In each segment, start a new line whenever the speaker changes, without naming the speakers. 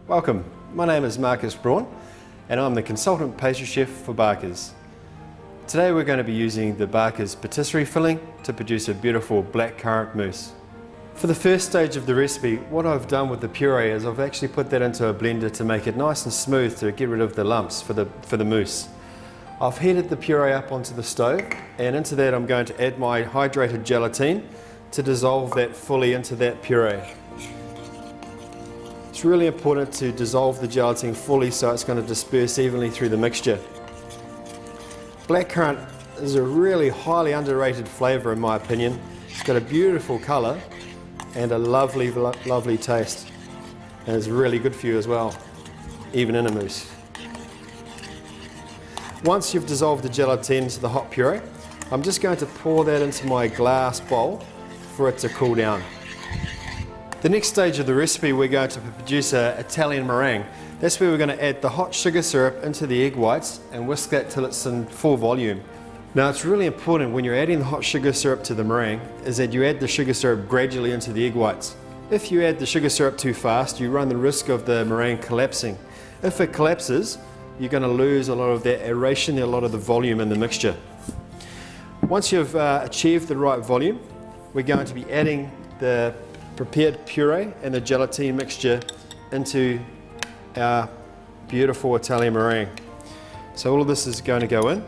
Welcome, my name is Marcus Braun and I'm the consultant pastry chef for Barker's. Today we're going to be using the Barker's patisserie filling to produce a beautiful blackcurrant mousse. For the first stage of the recipe, what I've done with the puree is I've actually put that into a blender to make it nice and smooth to get rid of the lumps for the mousse. I've heated the puree up onto the stove, and into that I'm going to add my hydrated gelatine to dissolve that fully into that puree. It's really important to dissolve the gelatine fully so it's going to disperse evenly through the mixture. Blackcurrant is a really highly underrated flavour in my opinion. It's got a beautiful colour and a lovely taste, and it's really good for you as well, even in a mousse. Once you've dissolved the gelatine into the hot puree, I'm just going to pour that into my glass bowl for it to cool down. The next stage of the recipe, we're going to produce an Italian meringue. That's where we're going to add the hot sugar syrup into the egg whites and whisk that till it's in full volume. Now it's really important when you're adding the hot sugar syrup to the meringue is that you add the sugar syrup gradually into the egg whites. If you add the sugar syrup too fast, you run the risk of the meringue collapsing. If it collapses, you're going to lose a lot of that aeration, a lot of the volume in the mixture. Once you've achieved the right volume, we're going to be adding the prepared puree and the gelatine mixture into our beautiful Italian meringue. So all of this is going to go in.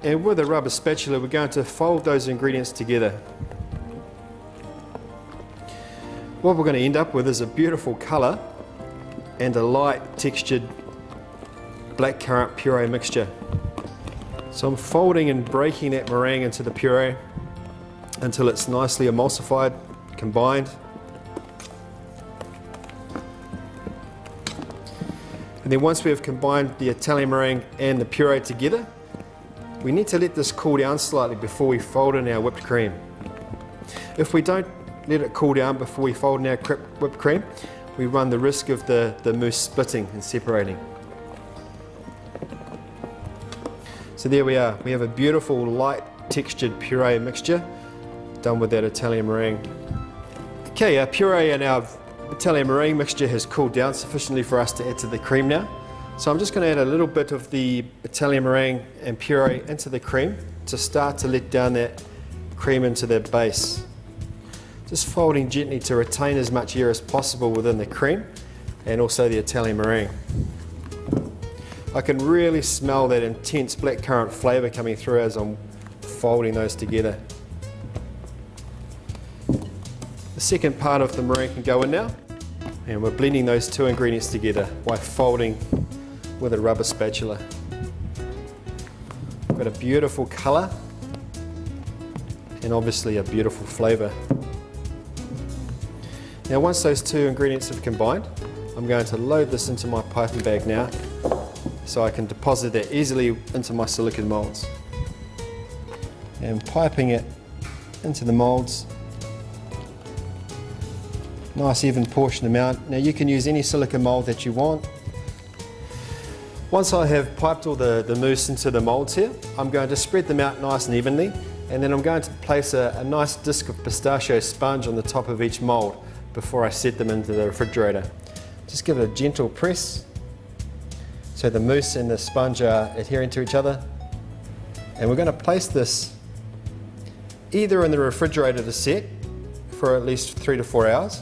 And with a rubber spatula, we're going to fold those ingredients together. What we're going to end up with is a beautiful colour and a light textured blackcurrant puree mixture. So I'm folding and breaking that meringue into the puree until it's nicely emulsified, combined. And then once we have combined the Italian meringue and the puree together, we need to let this cool down slightly before we fold in our whipped cream. If we don't let it cool down before we fold in our whipped cream, we run the risk of the mousse splitting and separating. So there we are, we have a beautiful light textured puree mixture done with that Italian meringue. Okay, our puree and our Italian meringue mixture has cooled down sufficiently for us to add to the cream now. So I'm just going to add a little bit of the Italian meringue and puree into the cream to start to let down that cream into the base. Just folding gently to retain as much air as possible within the cream and also the Italian meringue. I can really smell that intense blackcurrant flavour coming through as I'm folding those together. The second part of the meringue can go in now, and we're blending those two ingredients together by folding with a rubber spatula. We've got a beautiful colour and obviously a beautiful flavour. Now once those two ingredients have combined, I'm going to load this into my piping bag now so I can deposit that easily into my silicone moulds. And piping it into the moulds, nice even portion amount. Now you can use any silicone mould that you want. Once I have piped all the mousse into the moulds here, I'm going to spread them out nice and evenly, and then I'm going to place a nice disc of pistachio sponge on the top of each mould before I set them into the refrigerator. Just give it a gentle press so the mousse and the sponge are adhering to each other. And we're going to place this either in the refrigerator to set for at least 3 to 4 hours,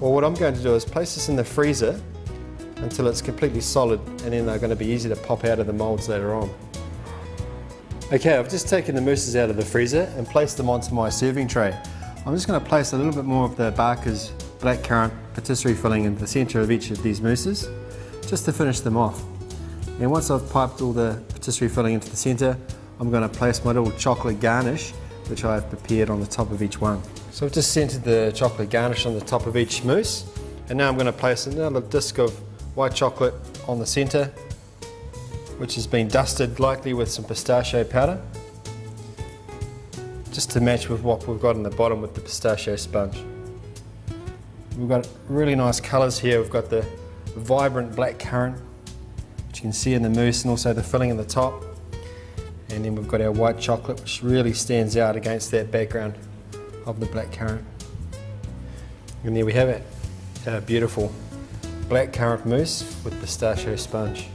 or what I'm going to do is place this in the freezer until it's completely solid, and then they're going to be easy to pop out of the moulds later on. Okay, I've just taken the mousses out of the freezer and placed them onto my serving tray. I'm just going to place a little bit more of the Barker's blackcurrant patisserie filling in the centre of each of these mousses, just to finish them off. And once I've piped all the patisserie filling into the centre, I'm going to place my little chocolate garnish, which I've prepared on the top of each one. So I've just centred the chocolate garnish on the top of each mousse, and now I'm going to place another disc of white chocolate on the centre, which has been dusted lightly with some pistachio powder, just to match with what we've got in the bottom with the pistachio sponge. We've got really nice colours here. We've got the vibrant blackcurrant, which you can see in the mousse, and also the filling in the top. And then we've got our white chocolate, which really stands out against that background of the blackcurrant. And there we have it, our beautiful blackcurrant mousse with pistachio sponge.